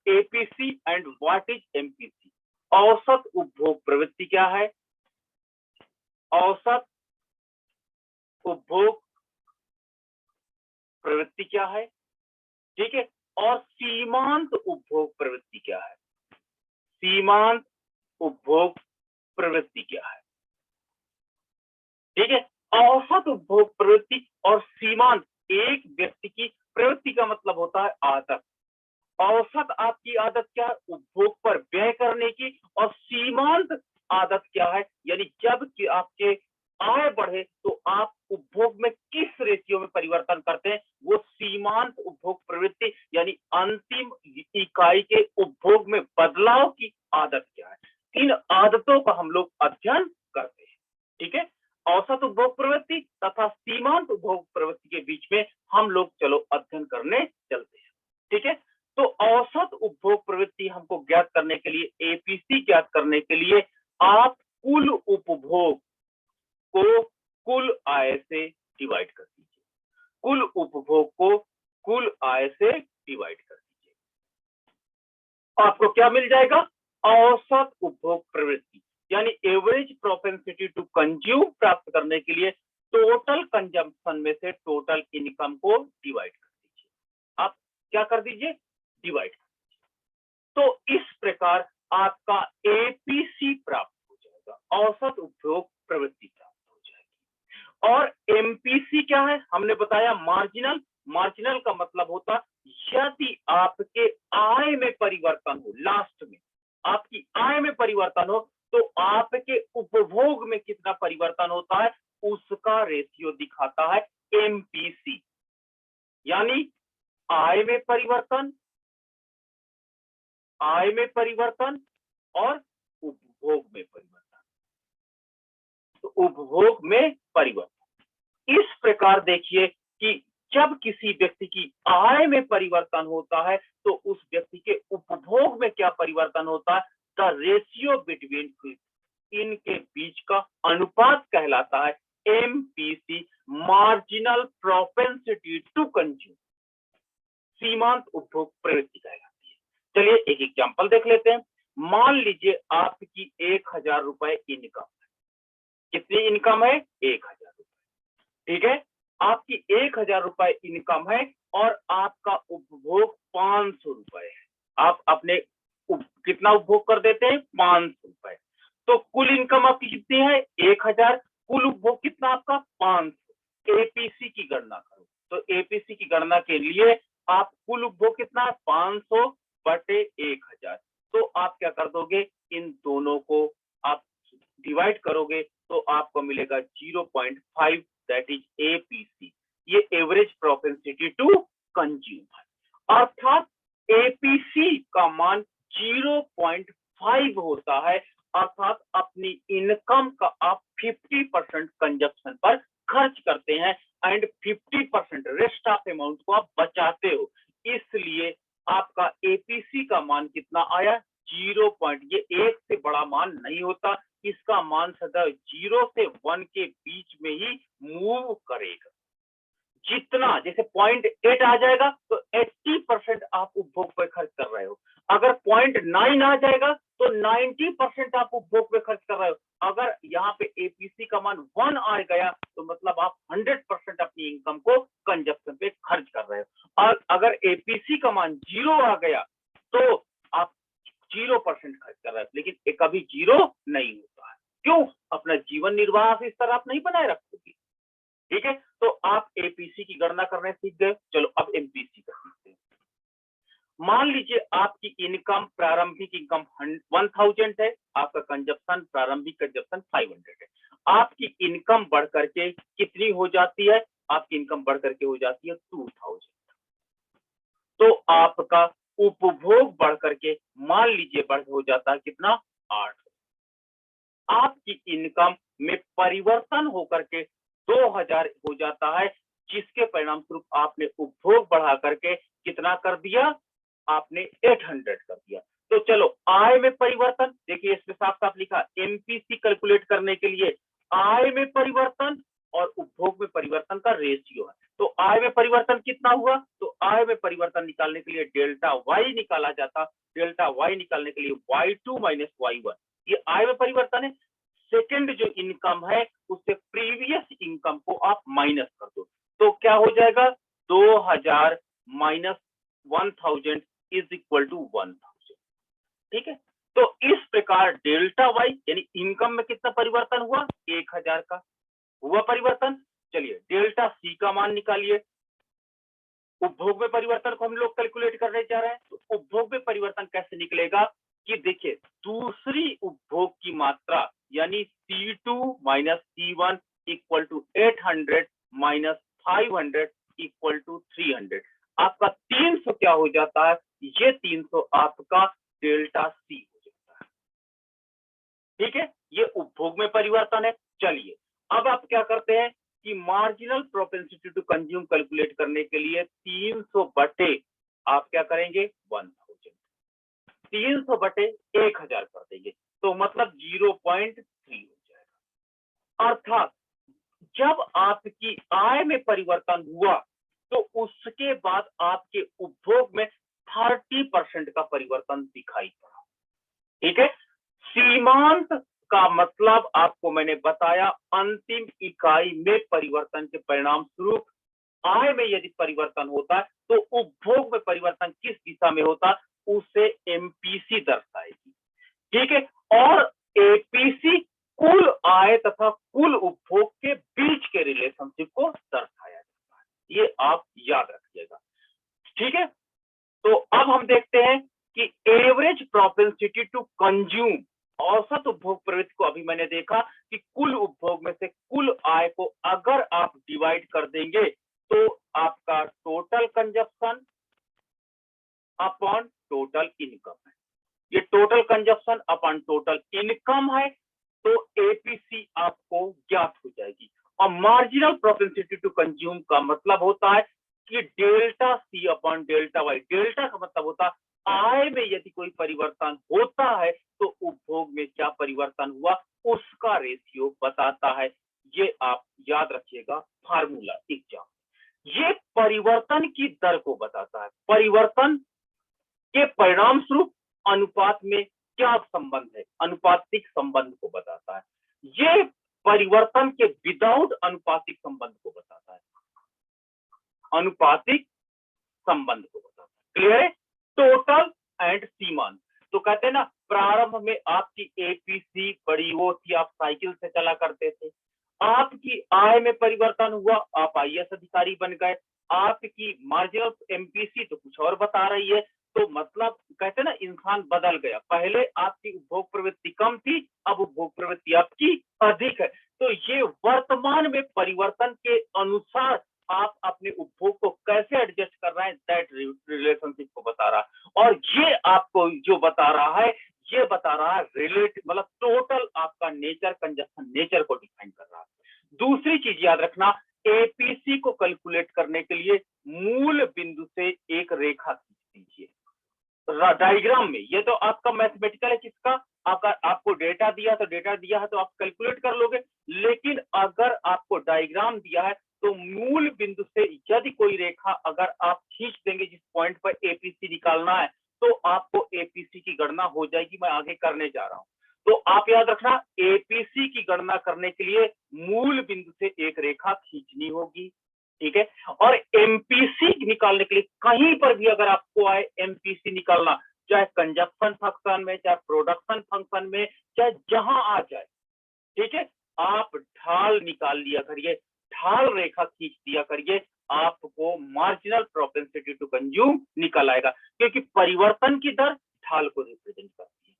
Speaker 1: APC and what is MPC. औसत उपभोग प्रवृत्ति क्या है, औसत उपभोग प्रवृत्ति क्या है, ठीक है, और सीमांत उपभोग प्रवृत्ति क्या है, सीमांत उपभोग प्रवृत्ति क्या है, ठीक है। औसत उपभोग प्रवृत्ति और सीमांत, एक व्यक्ति की प्रवृत्ति का मतलब होता है आदत। औसत आपकी आदत क्या है, उपभोग पर व्यय करने की, और सीमांत आदत क्या है, यानी जब कि आपके आय बढ़े तो आप उपभोग में किस रेशियो में परिवर्तन करते हैं, वो सीमांत उपभोग प्रवृत्ति यानी अंतिम इकाई के उपभोग में बदलाव की आदत क्या है। इन आदतों का हम लोग अध्ययन करते हैं, ठीक है। औसत उपभोग प्रवृत्ति तथा सीमांत उपभोग प्रवृत्ति के बीच में हम लोग चलो अध्ययन करने चलते हैं, ठीक है। तो औसत उपभोग प्रवृत्ति हमको ज्ञात करने के लिए, एपीसी ज्ञात करने के लिए आप कुल उपभोग को कुल आय से डिवाइड कर दीजिए, कुल उपभोग को कुल आय से डिवाइड कर दीजिए, आपको क्या मिल जाएगा, औसत उपभोग प्रवृत्ति यानी एवरेज प्रोपेंसिटी टू कंज्यूम प्राप्त करने के लिए टोटल कंजम्पशन में से टोटल इनकम को डिवाइड कर दीजिए। आप क्या कर दीजिए, डिवाइड कर दीजिए। तो इस प्रकार आपका एपीसी प्राप्त हो जाएगा, औसत उपभोग प्रवृत्ति प्राप्त हो जाएगी। और एमपीसी क्या है, हमने बताया मार्जिनल। मार्जिनल का मतलब होता यदि आपके आय में परिवर्तन हो, लास्ट में आपकी आय में परिवर्तन हो तो आपके उपभोग में कितना परिवर्तन होता है उसका रेशियो दिखाता है एमपीसी। यानी आय में परिवर्तन, आय में परिवर्तन और उपभोग में परिवर्तन, तो उपभोग में परिवर्तन। इस प्रकार देखिए कि जब किसी व्यक्ति की आय में परिवर्तन होता है तो उस व्यक्ति के उपभोग में क्या परिवर्तन होता है, द रेशियो बिटवीन, इनके बीच का अनुपात कहलाता है MPC, marginal propensity to consume, सीमांत उपभोग प्रवृत्ति कहलाती है। चलिए एक एग्जांपल देख लेते हैं। मान लीजिए आपकी 1000 रुपए इनकम है। कितनी इनकम है, 1000 रुपए, ठीक है। आपकी 1000 रुपए इनकम है और आपका उपभोग 500 रुपए है। आप अपने कितना उपभोग कर देते हैं, 500 रुपए। तो कुल इनकम आपकी कितनी है, 1000, कुल उपभोग कितना आपका, 500। एपीसी की गणना करो, तो एपीसी की गणना के लिए आप कुल उपभोग कितना है, 500 बटे 1000। तो आप क्या कर दोगे, इन दोनों को आप डिवाइड करोगे तो आपको मिलेगा 0.5, दैट इज एपीसी। ये एवरेज प्रोपेंसिटी टू कंज्यूम है, अर्थात एपीसी का मान 0.5 होता है। अर्थात अपनी इनकम का आप 50% कंजप्शन पर खर्च करते हैं एंड 50% रेस्ट ऑफ अमाउंट को आप बचाते हो। इसलिए आपका एपीसी का मान कितना आया, 0. ये 1 से बड़ा मान नहीं होता, इसका मान सदैव 0 से 1 के बीच में ही मूव करेगा। जितना जैसे 0.8 आ जाएगा तो 80% आप उपभोग पे खर्च कर रहे हो। अगर 0.9 आ जाएगा तो 90% आप उपभोग पे खर्च कर रहे हो। अगर यहाँ पे एपीसी का मान 1 आ गया तो मतलब आप 100% अपनी इनकम को कंजप्शन पे खर्च कर रहे हो। और अगर एपीसी का मान 0 आ गया तो आप 0% खर्च कर रहे हो, लेकिन ये कभी 0 नहीं होता है। क्यों, अपना जीवन निर्वाह इस तरह आप नहीं बनाए रखोगे, ठीक है। तो आप एपीसी की गणना करने सीख गए। चलो अब एमपीसी का सीखते हैं। मान लीजिए आपकी इनकम, प्रारंभिक इनकम 1000 है, आपका कंजप्शन, प्रारंभिक कंजप्शन 500 है। आपकी इनकम बढ़ करके कितनी हो जाती है, आपकी इनकम बढ़ करके हो जाती है 2000। तो आपका उपभोग बढ़ करके मान लीजिए बढ़ हो जाता है कितना 8। आपकी इनकम में परिवर्तन होकर के 2000 हो जाता है, जिसके परिणाम स्वरूप आपने उपभोग बढ़ा करके कितना कर दिया, आपने 800 कर दिया। तो चलो आय में परिवर्तन देखिए, इसमें साफ साफ लिखा एमपीसी कैलकुलेट करने के लिए आय में परिवर्तन और उपभोग में परिवर्तन का रेशियो है। तो आय में परिवर्तन कितना हुआ, तो आय में परिवर्तन निकालने के लिए डेल्टा वाई निकाला जाता। डेल्टा वाई निकालने के लिए y2 माइनस y1, ये आय में परिवर्तन है। सेकंड जो इनकम है उससे प्रीवियस इनकम को आप माइनस कर दो, तो क्या हो जाएगा 2000 माइनस 1000 इज इक्वल टू 1000। ठीक है, तो इस प्रकार डेल्टा वाई यानी इनकम में कितना परिवर्तन हुआ, 1000 का हुआ परिवर्तन। चलिए डेल्टा सी का मान निकालिए। उपभोग में परिवर्तन को हम लोग कैलकुलेट करने जा रहे हैं, तो उपभोग में परिवर्तन कैसे निकलेगा कि देखिए दूसरी उपभोग की मात्रा यानी C2 minus C1 equal to 800 minus 500 equal to 300। आपका 300 क्या हो जाता है, ये 300 आपका डेल्टा सी हो जाता है। ठीक है, ये उपभोग में परिवर्तन है। चलिए अब आप क्या करते हैं कि marginal propensity to consume calculate करने के लिए 300 बटे आप क्या करेंगे 1000, 300 बटे 1000 कर देंगे, तो मतलब 0.3 हो जाएगा। अर्थात जब आपकी आय में परिवर्तन हुआ तो उसके बाद आपके उपभोग में 30% का परिवर्तन दिखाई पड़ा। ठीक है, सीमांत का मतलब आपको मैंने बताया अंतिम इकाई में परिवर्तन के परिणाम स्वरूप आय में यदि परिवर्तन होता है तो उपभोग में परिवर्तन किस दिशा में होता उसे एमपीसी दर्शाएगी। ठीक है, और एपीसी कुल आय तथा कुल उपभोग के बीच के रिलेशनशिप को दर्शाया जाता है, ये आप याद रखिएगा। ठीक है, तो अब हम देखते हैं कि एवरेज प्रोपेंसिटी टू कंज्यूम, औसत उपभोग प्रवृत्ति को अभी मैंने देखा कि कुल उपभोग में से कुल आय को अगर आप डिवाइड कर देंगे तो आपका total consumption upon total income है। ये total consumption upon total income है, तो एपीसी आपको ज्ञात हो जाएगी। और मार्जिनल प्रोपेंसिटी टू कंज्यूम का मतलब होता है कि delta C upon delta Y. Delta का मतलब होता है आय में यदि कोई परिवर्तन होता है तो उपभोग में क्या परिवर्तन हुआ उसका रेशियो बताता है। ये आप याद रखिएगा फार्मूला एग्जाम, ये परिवर्तन की दर को बताता है। परिवर्तन के परिणाम स्वरूप अनुपात में क्या संबंध है, अनुपातिक संबंध को बताता है। ये परिवर्तन के विदाउट अनुपातिक संबंध को बताता है, अनुपातिक संबंध को बताता है। क्लियर है, टोटल एंड सीमांत। तो कहते हैं ना प्रारंभ में आपकी एपीसी बड़ी वो थी, आप साइकिल से चला करते थे, आपकी आय में परिवर्तन हुआ, आप आईएएस अधिकारी बन गए, आपकी मार्जिनल एमपीसी तो कुछ और बता रही है। तो मतलब कहते हैं ना इंसान बदल गया, पहले आपकी उपभोग प्रवृत्ति कम थी, अब उपभोग प्रवृत्ति आपकी अधिक है। तो ये वर्तमान में परिवर्तन के अनुसार आप अपने उपभोग को कैसे एडजस्ट कर रहे हैं दैट रिलेशनशिप को बता रहा है। और ये आपको जो बता रहा है ये बता रहा है रिलेट मतलब टोटल आपका नेचर कंजप्शन नेचर को डिफाइन कर रहा है। दूसरी चीज याद रखना, एपीसी को कैलकुलेट करने के लिए मूल बिंदु से एक रेखा खींच दीजिए डायग्राम में। ये तो आपका मैथमेटिकल है, किसका आपका, आपको डेटा दिया तो डेटा दिया है तो आप कैलकुलेट कर लोगे, लेकिन अगर आपको डायग्राम दिया है तो मूल बिंदु से यदि कोई रेखा अगर आप खींच देंगे जिस पॉइंट पर एपीसी निकालना है तो आपको एपीसी की गणना हो जाएगी। मैं आगे करने जा रहा हूं, तो आप याद रखना एपीसी की गणना करने के लिए मूल बिंदु से एक रेखा खींचनी होगी। ठीक है, और एमपीसी निकालने के लिए कहीं पर भी अगर आपको आए एमपीसी निकालना, चाहे कंजप्शन फंक्शन में, चाहे प्रोडक्शन फंक्शन में, चाहे जहां आ जाए, ठीक है, आप ढाल निकाल लिया करिए, ढाल रेखा खींच दिया करिए, आपको मार्जिनल प्रोपेंसिटी टू कंज्यूम निकल आएगा, क्योंकि परिवर्तन की दर ढाल को रिप्रेजेंट करती है।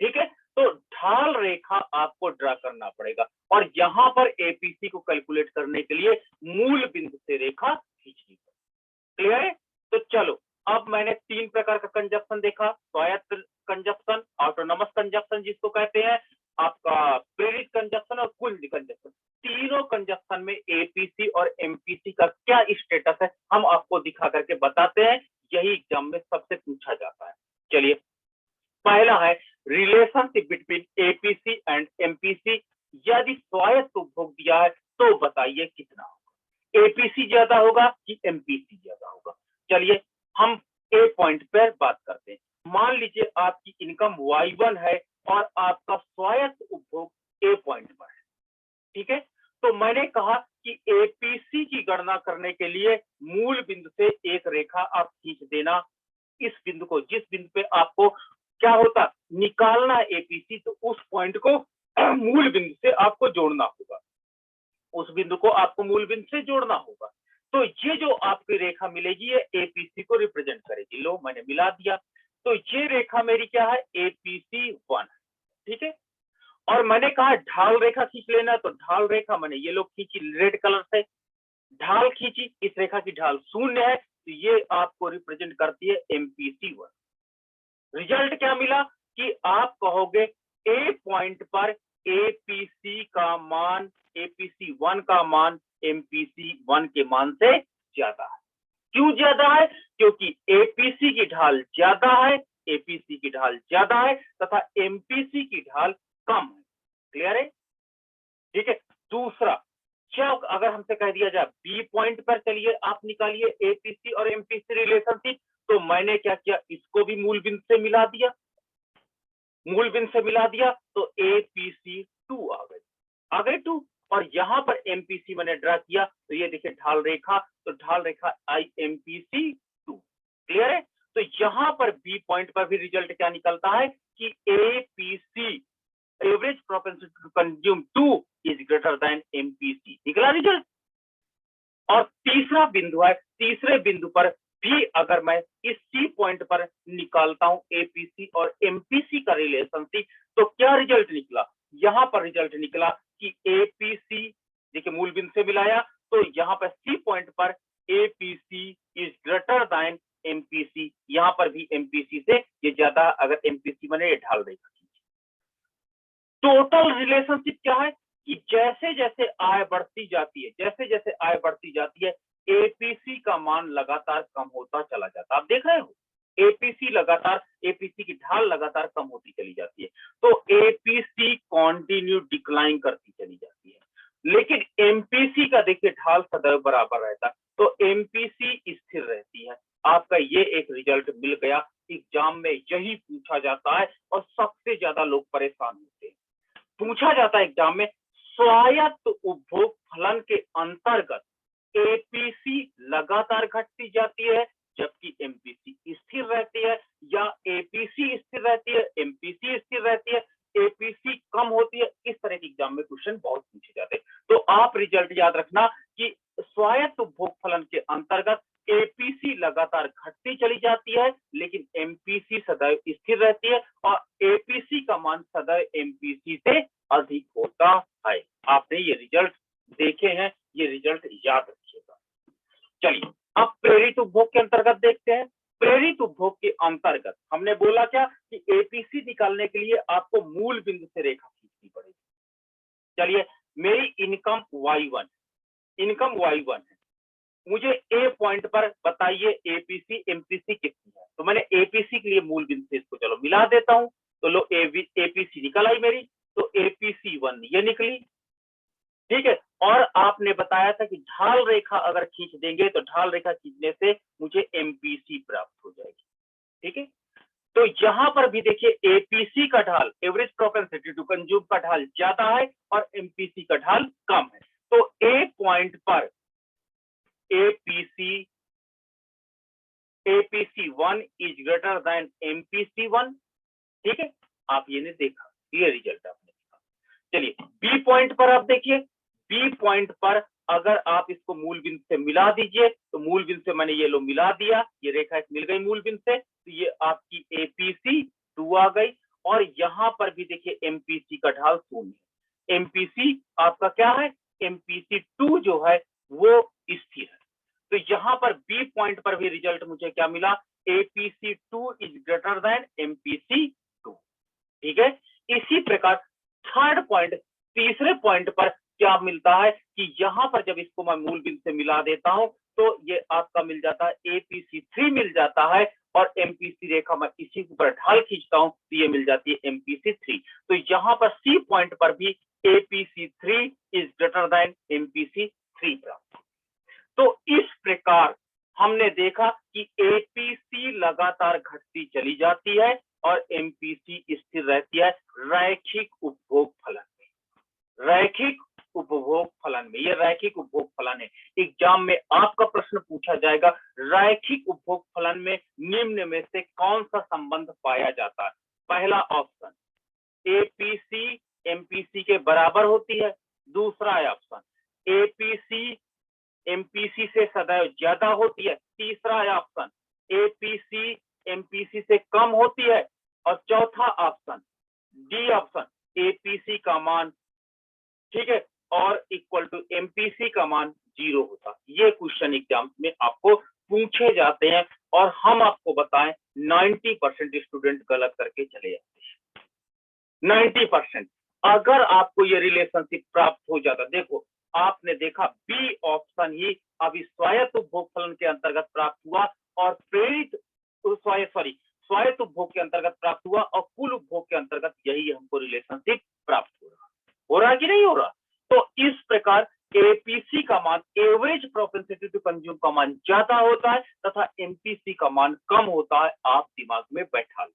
Speaker 1: ठीक है, तो ढाल रेखा आपको ड्रा करना पड़ेगा और यहां पर एपीसी को कैलकुलेट करने के लिए मूल बिंदु से रेखा खींचनी पड़ेगी। क्लियर है, तो चलो अब मैंने 3 प्रकार का कंजप्शन देखा, स्वायत्त कंजप्शन, ऑटोनॉमस कंजप्शन जिसको कहते हैं, आपका प्रेरित कंजप्शन और कुंज कंजप्शन। तीनों कंजप्शन में एपीसी और एमपीसी का क्या स्टेटस है हम आपको दिखा करके बताते हैं, यही एग्जाम में सबसे पूछा जाता है। चलिए, पहला है relationship between APC and MPC. यदि स्वायत्त उपभोग दिया है तो बताइए कितना होगा, एपीसी ज्यादा होगा कि एमपीसी ज्यादा होगा। चलिए हम ए पॉइंट पर बात करते हैं। मान लीजिए आपकी इनकम Y1 है और आपका स्वायत्त उपभोग ए पॉइंट पर है, ठीक है। तो मैंने कहा कि एपीसी की गणना करने के लिए मूल बिंदु से एक रेखा आप खींच देना। इस बिंदु को, जिस बिंदु पे आपको क्या होता निकालना एपीसी, तो उस पॉइंट को मूल बिंदु से आपको जोड़ना होगा, उस बिंदु को आपको मूल बिंदु से जोड़ना होगा। तो ये जो आपकी रेखा मिलेगी ये एपीसी को रिप्रेजेंट करेगी। लो मैंने मिला दिया, तो ये रेखा मेरी क्या है, एपीसी 1, ठीक है। और मैंने कहा ढाल रेखा खींच लेना, तो ढाल रेखा मैंने ये लोग खींची रेड कलर से, ढाल खींची, इस रेखा की ढाल 0 है, तो ये आपको रिप्रेजेंट करती है एमपीसी 1। रिजल्ट क्या मिला कि आप कहोगे ए पॉइंट पर एपीसी का मान, एपीसी 1 का मान एमपीसी 1 के मान से ज्यादा है। क्यों ज्यादा है? क्योंकि एपीसी की ढाल ज्यादा है, एपीसी की ढाल ज्यादा है तथा एमपीसी की ढाल कम है। क्लियर है? ठीक है। दूसरा, जब अगर हमसे कह दिया जाए बी पॉइंट पर चलिए आप निकालिए एपीसी और एमपीसी रिलेशनशिप, तो मैंने क्या किया, इसको भी मूल बिंदु से मिला दिया, मूल बिंदु से मिला दिया, तो एपीसी 2 आ गए 2। और यहां पर एमपीसी मैंने ड्रा किया, तो ये देखिए ढाल रेखा, तो ढाल रेखा आई एमपीसी 2। क्लियर है? तो यहां पर बी पॉइंट पर भी रिजल्ट क्या निकलता है कि APC, average propensity to consume 2 is greater than MPC, निकला रिजल्ट। और तीसरा बिंदु है, तीसरे बिंदु पर भी अगर मैं इस सी पॉइंट पर निकालता हूं एपीसी और एमपीसी का रिलेशनशिप, तो क्या रिजल्ट निकला, यहां पर रिजल्ट निकला कि एपीसी, देखिए मूल बिंदु से मिलाया, तो यहां पर सी पॉइंट पर APC is greater than MPC, यहां पर भी एमपीसी से ये ज्यादा, अगर एमपीसी मैंने ये ढाल देगा। टोटल रिलेशनशिप क्या है कि जैसे जैसे आय बढ़ती जाती है, जैसे जैसे आय बढ़ती जाती है, एपीसी का मान लगातार कम होता चला जाता है। आप देख रहे हो एपीसी लगातार, एपीसी की ढाल लगातार कम होती चली जाती है, तो एपीसी कॉन्टिन्यू डिक्लाइन करती चली जाती है। लेकिन एमपीसी का देखिए ढाल सदैव बराबर रहता है, तो एमपीसी स्थिर रहती है। आपका ये एक रिजल्ट मिल गया। एग्जाम में यही पूछा जाता है और सबसे ज्यादा लोग परेशान होते हैं। पूछा जाता है एग्जाम में, स्वायत्त उपभोग फलन के अंतर्गत एपीसी लगातार घटती जाती है जबकि एमपीसी स्थिर रहती है, या एपीसी स्थिर रहती है एमपीसी स्थिर रहती है, एपीसी कम होती है। इस तरह के एग्जाम में क्वेश्चन बहुत पूछे जाते हैं। तो आप रिजल्ट याद रखना कि स्वायत्त उपभोग फलन के अंतर्गत एपीसी लगातार घटती चली जाती है लेकिन एमपीसी सदैव स्थिर रहती है, और एपीसी का मान सदैव एमपीसी से अधिक होता है। आपने ये रिजल्ट देखे हैं, ये रिजल्ट याद रखिएगा। चलिए अब प्रेरित उपभोग के अंतर्गत देखते हैं। प्रेरित उपभोग के अंतर्गत हमने बोला क्या कि एपीसी निकालने के लिए आपको मूल बिंदु से रेखा खींचनी पड़ेगी। चलिए, मेरी इनकम Y1, इनकम Y1 है, मुझे ए पॉइंट पर बताइए एपीसी एमपीसी कितनी है। तो मैंने एपीसी के लिए मूल बिंदु से इसको चलो मिला देता हूं, तो लो एपीसी निकल आई मेरी, तो एपीसी 1 ये निकली, ठीक है। और आपने बताया था कि ढाल रेखा अगर खींच देंगे तो ढाल रेखा खींचने से मुझे एमपीसी प्राप्त हो जाएगी, ठीक है। तो यहां पर भी देखिए एपीसी का ढाल, एवरेज प्रोपेंसिटी टू कंज्यूम का ढाल ज्यादा है और एमपीसी का ढाल कम है। तो ए पॉइंट पर APC 1 is greater than MPC 1, ठीक है। आप ये ने देखा, ये रिजल्ट आपने देखा। चलिए बी पॉइंट पर आप देखिए, बी पॉइंट पर अगर आप इसको मूल बिंदु से मिला दीजिए, तो मूल बिंदु से मैंने ये लो मिला दिया, ये रेखा एक मिल गई मूल बिंदु से, तो ये आपकी एपीसी 2 आ गई। और यहां पर भी देखिए एमपीसी का ढाल 0 है, एमपीसी आपका क्या है, एमपीसी 2 जो है वो स्थिर है। तो यहां पर बी पॉइंट पर भी रिजल्ट मुझे क्या मिला APC2 is greater then MPC2। ठीक है, इसी प्रकार थर्ड पॉइंट, तीसरे पॉइंट पर क्या मिलता है कि यहाँ पर जब इसको मैं मूल बिंदु से मिला देता हूं तो ये आपका मिल जाता है APC3 मिल जाता है, और MPC रेखा मैं इसी के ऊपर ढाल खींचता हूं तो ये मिल जाती है MPC3। तो यहाँ पर सी पॉइंट पर भी APC3 is greater then MPC3 प्राप्त। तो इस प्रकार हमने देखा कि APC लगातार घटती चली जाती है और MPC स्थिर रहती है रैखिक उपभोग फलन में। रैखिक उपभोग फलन में, ये रैखिक उपभोग फलन है। एग्जाम में आपका प्रश्न पूछा जाएगा, रैखिक उपभोग फलन में निम्न में से कौन सा संबंध पाया जाता है? पहला ऑप्शन APC MPC के बराबर होती है, दूसरा ऑप्शन APC MPC से सदैव ज्यादा होती है, तीसरा ऑप्शन APC MPC से कम होती है, और चौथा ऑप्शन डी ऑप्शन APC का मान, ठीक है, और इक्वल टू MPC का मान 0 होता। ये क्वेश्चन एग्जाम में आपको पूछे जाते हैं और हम आपको बताएं 90% स्टूडेंट गलत करके चले जाते हैं। 90%। अगर आपको ये रिलेशनशिप प्राप्त हो जाता, देखो आपने देखा बी ऑप्शन ही अभी स्वायत्त उपभोग फलन के अंतर्गत प्राप्त हुआ और प्रेरित स्वायत्त उपभोग के अंतर्गत प्राप्त हुआ और कुल उपभोग के अंतर्गत यही हमको रिलेशनशिप प्राप्त हो रहा कि नहीं हो रहा? तो इस प्रकार APC का मान, एवरेज प्रोपेंसिटी टू कंज्यूम का मान ज्यादा होता है तथा MPC का मान कम होता है। आप दिमाग में बैठा लो।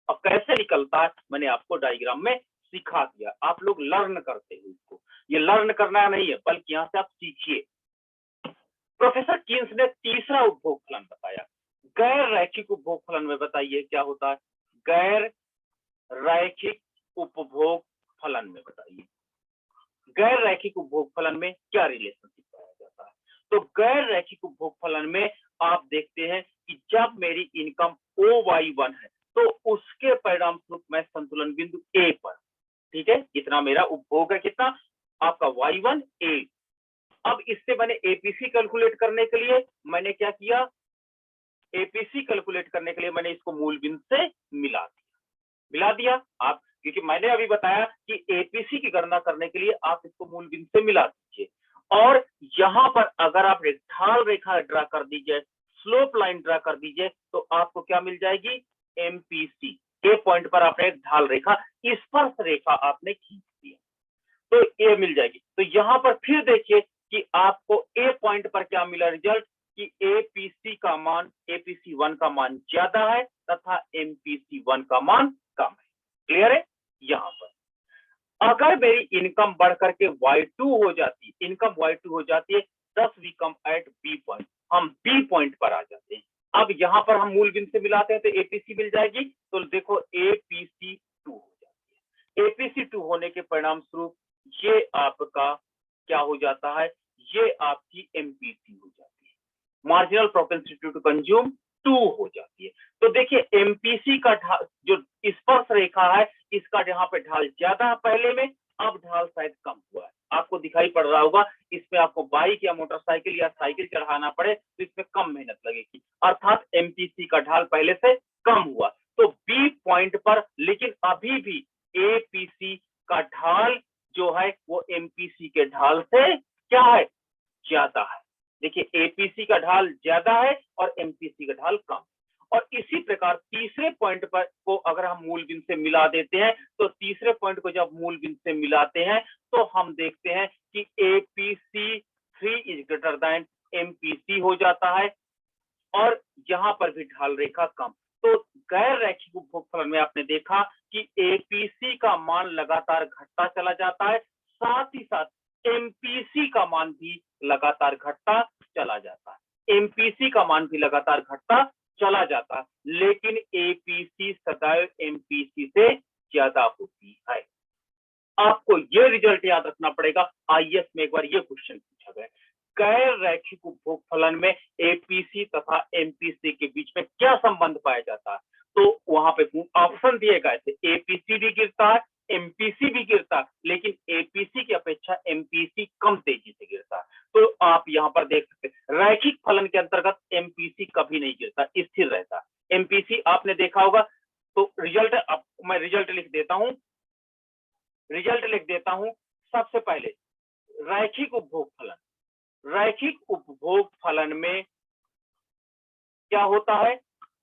Speaker 1: अब कैसे निकलता है मैंने आपको डायग्राम में सिखा दिया, आप लोग लर्न करते हो इसको। ये लर्न करना नहीं है बल्कि यहाँ से आप सीखिए। प्रोफेसर कीन्स ने तीसरा उपभोग फलन बताया, गैर रैखिक उपभोग फलन में बताइए क्या होता है? गैर रैखिक उपभोग फलन में बताइए, गैर रैखिक उपभोग फलन में क्या रिलेशनशिप पाया जाता है? तो गैर रैखिक उपभोग फलन में आप देखते हैं कि जब मेरी इनकम OY1 है तो उसके परिणाम स्वरूप मैं संतुलन बिंदु A पर, ठीक है, इतना मेरा उपभोग है, कितना आपका Y1 A। अब इससे मैंने APC कैलकुलेट करने के लिए मैंने क्या किया? APC कैलकुलेट करने के लिए मैंने इसको मूल बिंदु से मिला दिया आप, क्योंकि मैंने अभी बताया कि APC की गणना करने के लिए आप इसको मूल बिंदु से मिला दीजिए। और यहां पर अगर आप एक ढाल रेखा ड्रा कर दीजिए, स्लोप लाइन ड्रा कर दीजिए, तो आपको क्या मिल जाएगी? MPC के पॉइंट पर आपने एक ढाल रेखा, स्पर्श रेखा आपने खींच दी, तो ये मिल जाएगी। तो यहां पर फिर देखिए कि आपको A पॉइंट पर क्या मिला रिजल्ट कि APC का मान, APC1 का मान ज्यादा है तथा MPC1 का मान कम है। क्लियर है? यहां पर अगर मेरी इनकम बढ़ करके Y2 हो जाती, इनकम Y2 हो जाती है, thus we come at B point, हम B पॉइंट पर आ जाते हैं। अब यहां पर हम मूल बिंदु से मिलाते हैं तो APC मिल जाएगी, तो देखो APC2 हो जाती है। APC2 होने के परिणाम स्वरूप ये आपका क्या हो जाता है? ये आपकी MPC हो जाती है, मार्जिनल प्रोपेंसिटी टू कंज्यूम 2 हो जाती है। तो देखिए MPC का जो स्पर्श रेखा है, इसका जहां पे ढाल ज्यादा है पहले में, अब ढाल शायद कम हुआ है, आपको दिखाई पड़ रहा होगा। इसमें आपको बाइक या मोटरसाइकिल या साइकिल चढ़ाना पड़े तो इसमें कम मेहनत लगेगी, अर्थात MPC का ढाल पहले से कम हुआ। तो B पॉइंट पर लेकिन अभी भी APC का ढाल जो है वो MPC के ढाल से क्या है? ज्यादा है। देखिए APC का ढाल ज्यादा है और MPC का ढाल कम। और इसी प्रकार तीसरे पॉइंट पर को अगर हम मूल बिंदु से मिला देते हैं, तो तीसरे पॉइंट को जब मूल बिंदु से मिलाते हैं तो हम देखते हैं कि APC3 is greater then MPC हो जाता है, और यहां पर भी ढाल रेखा कम। तो गैर रैखिक उपभोग फलन में आपने देखा कि APC का मान लगातार घटता चला जाता है, साथ ही साथ MPC का मान भी लगातार घटता चला जाता है, MPC का मान भी लगातार घटता चला जाता है, लेकिन APC सदैव MPC से ज्यादा होती है। आपको ये रिजल्ट याद रखना पड़ेगा। IAS में एक बार ये क्वेश्चन पूछा गया, गैर रैखिक उपभोग फलन में APC तथा MPC के बीच में क्या संबंध पाया जाता है? तो वहां पे ऑप्शन दिए गए थे, APC भी गिरता है, MPC भी गिरता है, लेकिन APC की अपेक्षा MPC कम तेजी से गिरता है। तो आप यहाँ पर देख सकते हैं रैखिक फलन के अंतर्गत MPC कभी नहीं गिरता, स्थिर रहता है, एमपीसी आपने देखा होगा। तो रिजल्ट, अब मैं रिजल्ट लिख देता हूं। सबसे पहले रैखिक उपभोग फलन। रैखिक उपभोग फलन में क्या होता है,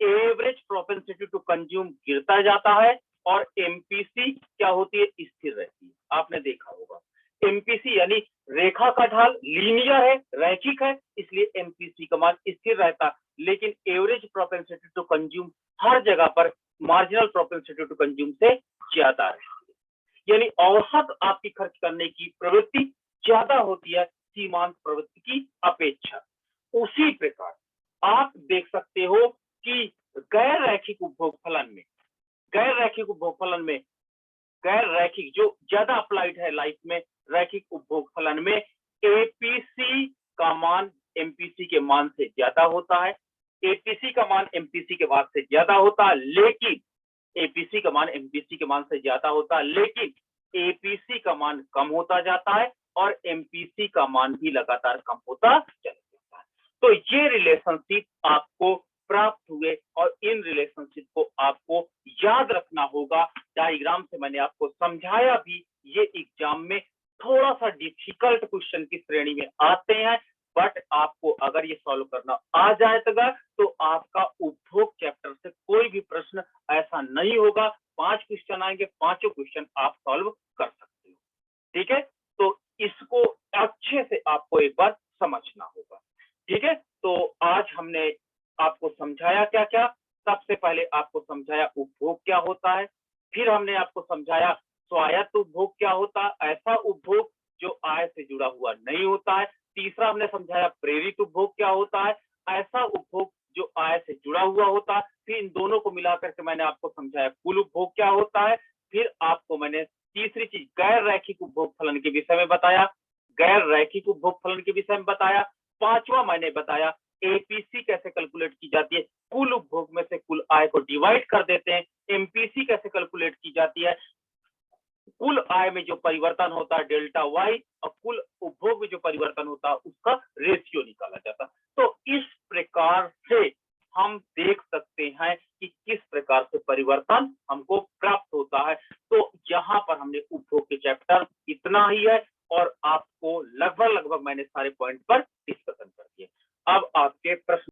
Speaker 1: एवरेज प्रोपेंसिटी टू कंज्यूम गिरता जाता है और एमपीसी क्या होती है, स्थिर रहती है। आपने देखा होगा एमपीसी यानी रेखा का ढाल लीनियर है, रैखिक है, इसलिए एमपीसी का मान स्थिर रहता है। लेकिन एवरेज प्रोपेंसिटी टू कंज्यूम हर जगह पर मार्जिनल प्रोपेंसिटी टू कंज्यूम से ज्यादा है, यानी औसत आपकी खर्च करने की प्रवृत्ति ज्यादा होती है सीमांत प्रवृत्ति की अपेक्षा। उसी प्रकार आप देख सकते हो कि गैर रैखिक उपभोग फलन में गैर रैखिक जो ज्यादा अप्लाइड है लाइफ में, रैखिक उपभोग फलन में एपीसी का मान एमपीसी के मान से ज्यादा होता है। एपीसी का मान एमपीसी के मान से ज्यादा होता है, लेकिन एपीसी का मान एमपीसी के मान से ज्यादा होता है, लेकिन एपीसी का मान कम होता जाता है और एमपीसी का मान भी लगातार कम होता चला जाता है। तो ये रिलेशनशिप आपको प्राप्त हुए और इन रिलेशनशिप को आपको याद रखना होगा। डायग्राम से मैंने आपको समझाया भी, ये एग्जाम में थोड़ा सा डिफिकल्ट क्वेश्चन की श्रेणी में आते हैं, बट आपको अगर ये सॉल्व करना आ जाएगा तो आपका उपभोग चैप्टर से कोई भी प्रश्न ऐसा नहीं होगा। 5 क्वेश्चन आएंगे, पांचों क्वेश्चन आप सॉल्व कर सकते हो। ठीक है, तो इसको अच्छे से आपको एक बार समझना होगा। ठीक है, तो आज हमने आपको समझाया क्या क्या। सबसे पहले आपको समझाया उपभोग क्या होता है, फिर हमने आपको समझाया स्वायत्त उपभोग क्या होता है, ऐसा उपभोग जो आय से जुड़ा हुआ नहीं होता है। तीसरा हमने समझाया प्रेरित उपभोग क्या होता है, ऐसा उपभोग जो आय से जुड़ा हुआ होता है। फिर इन दोनों को मिलाकर के मैंने आपको समझाया कुल उपभोग क्या होता है। फिर आपको मैंने तीसरी चीज गैर रैखिक उपभोग फलन के विषय में बताया, गैर रैखिक उपभोग फलन के विषय में बताया। पांचवा मैंने बताया एपीसी कैसे कैलकुलेट की जाती है, कुल उपभोग में से कुल आय को डिवाइड कर देते हैं। एमपीसी कैसे कैलकुलेट की जाती है, कुल आय में जो परिवर्तन होता है डेल्टा वाई और कुल उपभोग में जो परिवर्तन होता है उसका रेशियो निकाला जाता है। तो इस प्रकार से हम देख सकते हैं कि किस प्रकार से परिवर्तन हमको प्राप्त होता है। तो यहाँ पर हमने उपभोग के चैप्टर इतना ही है और आपको लगभग मैंने सारे पॉइंट पर डिस्कशन कर दिए। अब आपके प्रश्न